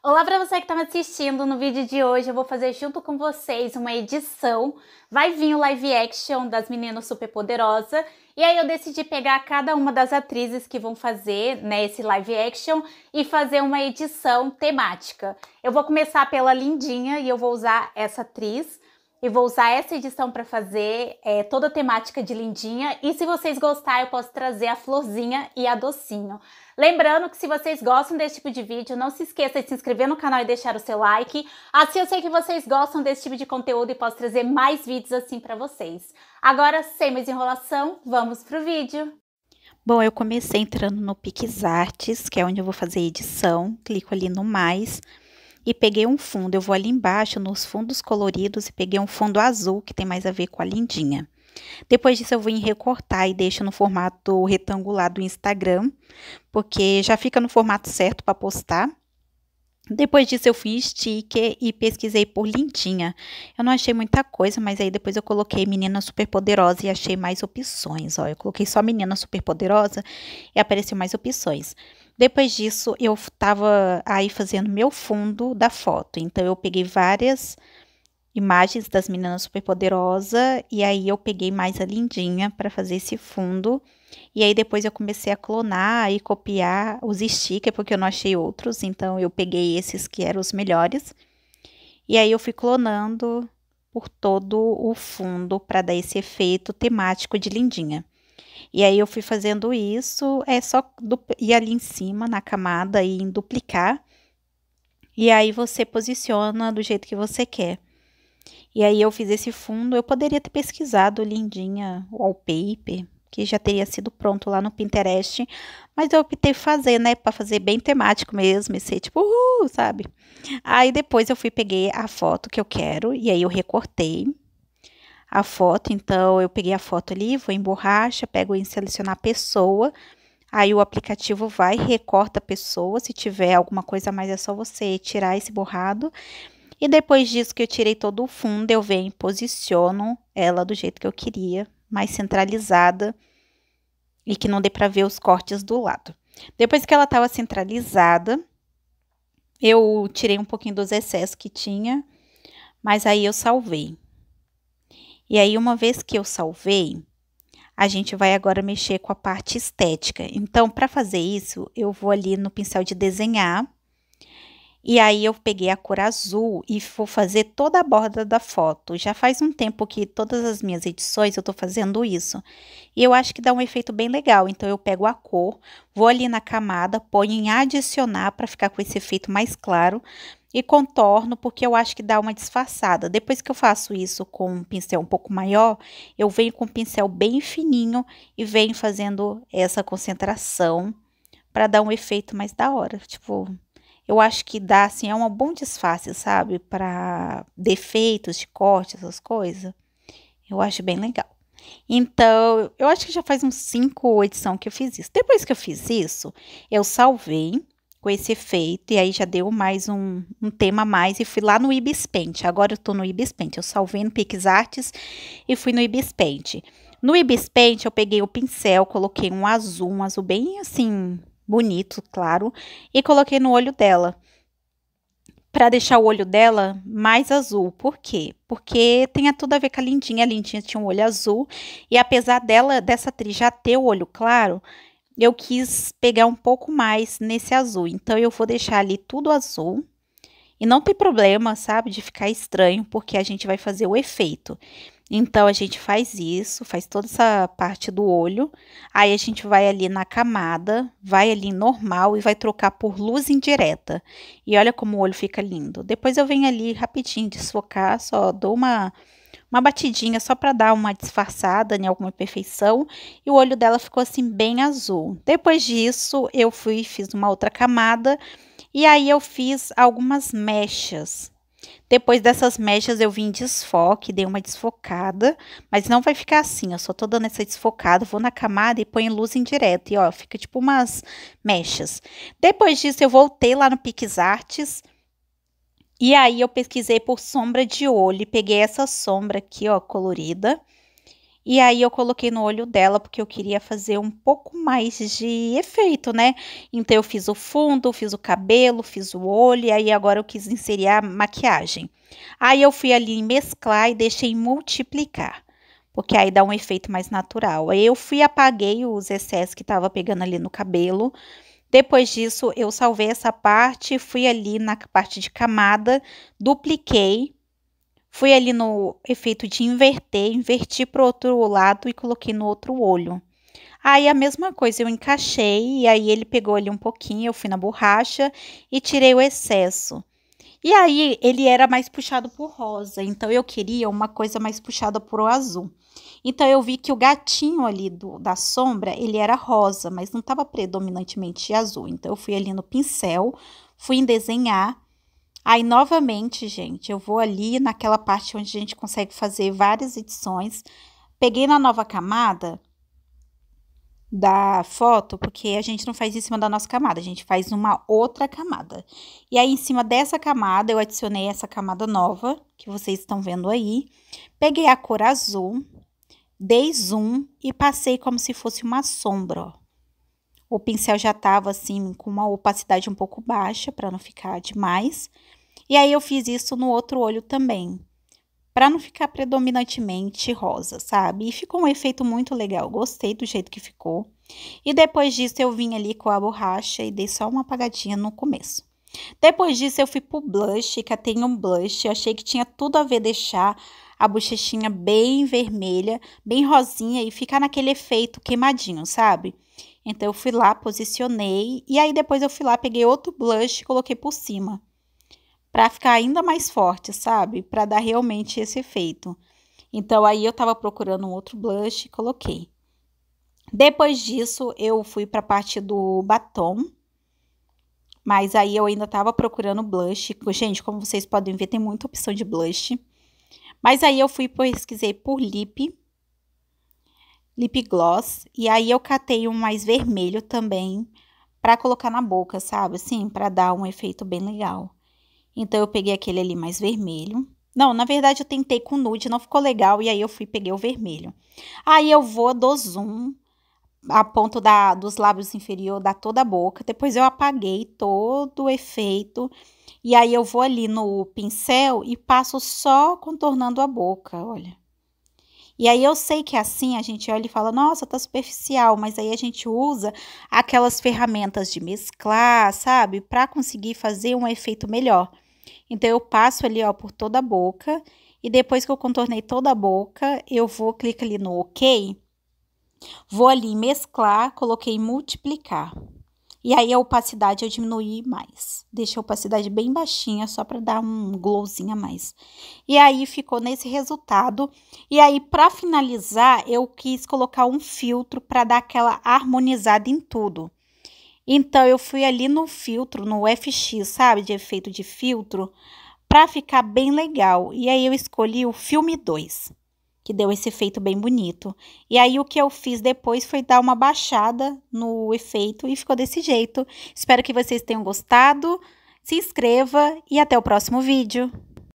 Olá para você que está me assistindo. No vídeo de hoje eu vou fazer junto com vocês uma edição. Vai vir o live action das Meninas Superpoderosas. E aí eu decidi pegar cada uma das atrizes que vão fazer, né, esse live action e fazer uma edição temática. Eu vou começar pela Lindinha e eu vou usar essa atriz. E vou usar essa edição para fazer toda a temática de Lindinha. E se vocês gostarem, eu posso trazer a Florzinha e a Docinho. Lembrando que se vocês gostam desse tipo de vídeo, não se esqueça de se inscrever no canal e deixar o seu like. Assim eu sei que vocês gostam desse tipo de conteúdo e posso trazer mais vídeos assim para vocês. Agora, sem mais enrolação, vamos pro vídeo. Bom, eu comecei entrando no PixArts, que é onde eu vou fazer a edição. Clico ali no mais e peguei um fundo. Eu vou ali embaixo nos fundos coloridos e peguei um fundo azul, que tem mais a ver com a Lindinha. Depois disso eu vou em recortar e deixo no formato retangular do Instagram, porque já fica no formato certo para postar. Depois disso eu fui em sticker e pesquisei por Lindinha. Eu não achei muita coisa, mas aí depois eu coloquei Menina Superpoderosa e achei mais opções. Ó, eu coloquei só Menina Superpoderosa e apareceu mais opções. Depois disso eu tava aí fazendo meu fundo da foto. Então eu peguei várias imagens das Meninas Superpoderosas e aí eu peguei mais a Lindinha para fazer esse fundo. E aí depois eu comecei a clonar e copiar os stickers, porque eu não achei outros, então eu peguei esses que eram os melhores. E aí eu fui clonando por todo o fundo para dar esse efeito temático de Lindinha. E aí eu fui fazendo isso, é só ir ali em cima na camada e em duplicar. E aí você posiciona do jeito que você quer. E aí eu fiz esse fundo, eu poderia ter pesquisado Lindinha wallpaper, que já teria sido pronto lá no Pinterest, mas eu optei fazer, né, para fazer bem temático mesmo, e ser tipo, sabe? Aí depois eu peguei a foto que eu quero, e aí eu recortei a foto, então eu peguei a foto ali, vou em borracha, pego em selecionar pessoa, aí o aplicativo vai, recorta a pessoa, se tiver alguma coisa a mais é só você tirar esse borrado. E depois disso que eu tirei todo o fundo, eu venho e posiciono ela do jeito que eu queria, mais centralizada e que não dê para ver os cortes do lado. Depois que ela estava centralizada, eu tirei um pouquinho dos excessos que tinha, mas aí eu salvei. E aí, uma vez que eu salvei, a gente vai agora mexer com a parte estética. Então, para fazer isso, eu vou ali no pincel de desenhar. E aí eu peguei a cor azul e vou fazer toda a borda da foto. Já faz um tempo que todas as minhas edições eu tô fazendo isso. E eu acho que dá um efeito bem legal. Então eu pego a cor, vou ali na camada, ponho em adicionar para ficar com esse efeito mais claro e contorno porque eu acho que dá uma disfarçada. Depois que eu faço isso com um pincel um pouco maior, eu venho com um pincel bem fininho e venho fazendo essa concentração para dar um efeito mais da hora. Tipo, eu acho que dá, assim, é um bom disfarce, sabe? Para defeitos de corte, essas coisas. Eu acho bem legal. Então, eu acho que já faz uns 5 edições que eu fiz isso. Depois que eu fiz isso, eu salvei com esse efeito. E aí já deu mais um tema a mais. E fui lá no Ibis Paint. Agora eu tô no Ibis Paint. Eu salvei no PixArts e fui no Ibis Paint. No Ibis Paint, eu peguei o pincel, coloquei um azul bem assim bonito, claro, e coloquei no olho dela, para deixar o olho dela mais azul. Por quê? Porque tem tudo a ver com a Lindinha tinha um olho azul, e apesar dessa atriz já ter o olho claro, eu quis pegar um pouco mais nesse azul, então eu vou deixar ali tudo azul, e não tem problema, sabe, de ficar estranho, porque a gente vai fazer o efeito. Então, a gente faz isso, faz toda essa parte do olho, aí a gente vai ali na camada, vai ali em normal e vai trocar por luz indireta. E olha como o olho fica lindo. Depois eu venho ali rapidinho desfocar, só dou uma batidinha só para dar uma disfarçada em alguma imperfeição, e o olho dela ficou assim bem azul. Depois disso, eu fui e fiz uma outra camada, e aí eu fiz algumas mechas. Depois dessas mechas eu vim desfoque, dei uma desfocada, mas não vai ficar assim, eu só tô dando essa desfocada, vou na camada e ponho luz indireta, e ó, fica tipo umas mechas. Depois disso eu voltei lá no PixArts, e aí eu pesquisei por sombra de olho, e peguei essa sombra aqui, ó, colorida, E aí eu coloquei no olho dela, porque eu queria fazer um pouco mais de efeito, né? Então eu fiz o fundo, fiz o cabelo, fiz o olho, e aí agora eu quis inserir a maquiagem. Aí eu fui ali mesclar e deixei multiplicar, porque aí dá um efeito mais natural. Aí eu fui e apaguei os excessos que tava pegando ali no cabelo. Depois disso, eu salvei essa parte, fui ali na parte de camada, dupliquei. Fui ali no efeito de inverter, inverti para o outro lado e coloquei no outro olho. Aí a mesma coisa, eu encaixei e aí ele pegou ali um pouquinho, eu fui na borracha e tirei o excesso. E aí ele era mais puxado por rosa, então eu queria uma coisa mais puxada por o azul. Então eu vi que o gatinho ali da sombra, ele era rosa, mas não estava predominantemente azul. Então eu fui ali no pincel, fui em desenhar. Aí, novamente, gente, eu vou ali naquela parte onde a gente consegue fazer várias edições. Peguei na nova camada da foto, porque a gente não faz em cima da nossa camada, a gente faz uma outra camada. E aí, em cima dessa camada, eu adicionei essa camada nova, que vocês estão vendo aí. Peguei a cor azul, dei zoom e passei como se fosse uma sombra, ó. O pincel já tava assim, com uma opacidade um pouco baixa, para não ficar demais. E aí eu fiz isso no outro olho também, para não ficar predominantemente rosa, sabe? E ficou um efeito muito legal, gostei do jeito que ficou. E depois disso eu vim ali com a borracha e dei só uma apagadinha no começo. Depois disso eu fui pro blush, catei um blush, eu achei que tinha tudo a ver deixar a bochechinha bem vermelha, bem rosinha e ficar naquele efeito queimadinho, sabe? Então eu fui lá, posicionei e aí depois eu fui lá, peguei outro blush e coloquei por cima, para ficar ainda mais forte, sabe? Para dar realmente esse efeito. Então, aí eu tava procurando um outro blush e coloquei. Depois disso, eu fui para a parte do batom. Mas aí eu ainda tava procurando blush. Gente, como vocês podem ver, tem muita opção de blush. Mas aí eu fui pesquisei por lip gloss. E aí eu catei um mais vermelho também, para colocar na boca, sabe? Assim, para dar um efeito bem legal. Então, eu peguei aquele ali mais vermelho. Não, na verdade, eu tentei com nude, não ficou legal. E aí, eu fui e peguei o vermelho. Aí, eu vou, dou zoom, a ponto dos lábios inferior, da toda a boca. Depois, eu apaguei todo o efeito. E aí, eu vou ali no pincel e passo só contornando a boca, olha. E aí, eu sei que assim, a gente olha e fala, nossa, tá superficial. Mas aí, a gente usa aquelas ferramentas de mesclar, sabe? Pra conseguir fazer um efeito melhor. Então, eu passo ali, ó, por toda a boca. E depois que eu contornei toda a boca, eu vou clicar ali no OK. Vou ali em mesclar, coloquei em multiplicar. E aí, a opacidade eu diminuí mais. Deixei a opacidade bem baixinha, só para dar um glowzinho a mais. E aí, ficou nesse resultado. E aí, para finalizar, eu quis colocar um filtro para dar aquela harmonizada em tudo. Então, eu fui ali no filtro, no FX, sabe? De efeito de filtro, para ficar bem legal. E aí, eu escolhi o Filme 2, que deu esse efeito bem bonito. E aí, o que eu fiz depois foi dar uma baixada no efeito e ficou desse jeito. Espero que vocês tenham gostado. Se inscreva e até o próximo vídeo.